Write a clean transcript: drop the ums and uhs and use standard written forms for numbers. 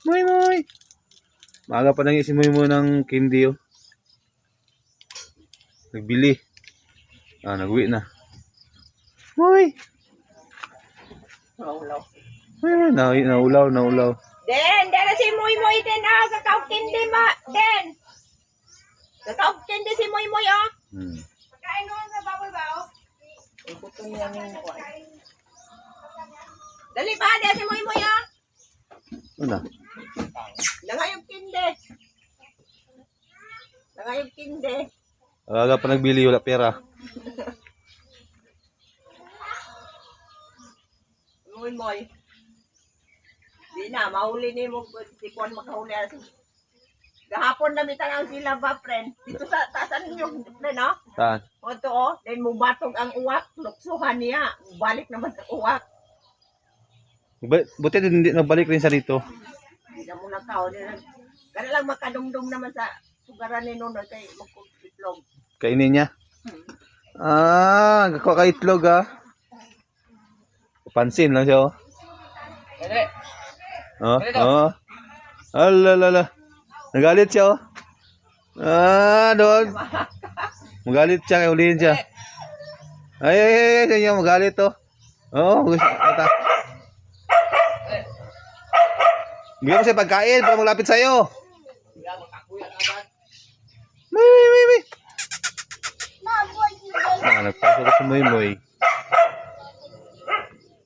Moy Moy. Maaga pa nangyay si Moy Moy ng candy oh. Nagbili. Nag-uwi na. Moy. Naulaw. Moy, naulaw. Den, dala si Moy Moy din kakao candy ma. Den. Kakao candy si Moy Moy oh. Kain mo sa baboy ba oh? Ikuto niya ng kuwan. Dali pa, dali si Moy Moy oh. Ano? Nangayog kinde. Nangayog kinde. Aga pa nagbili, wala pera. Moy Moy. Di na, mahuli ni mo si Kwan makahuli. Gahapon na mitanaw sila ba, friend? Dito sa taasan ninyo, friend, no? Saan? O to, oh. Then mubatog ang uwak. Luksuhan niya. Balik naman sa uwak. Buti hindi nagbalik rin sa dito. Hindi na muna kao. Kaya lang makadumdum naman sa sugaran ni Nonoy kay magkukitlog. Kainin niya? Kakuha ka itlog Pansin lang siya oh. Alalala. Nagalit siya oh. Doon. Magalit siya, kaya ulihin siya. Ay, siya magalit oh. Oo, ata. Bigyan mo siya pagkain para maglapit sa'yo. May. Nagpasok ko sa Moy Moy.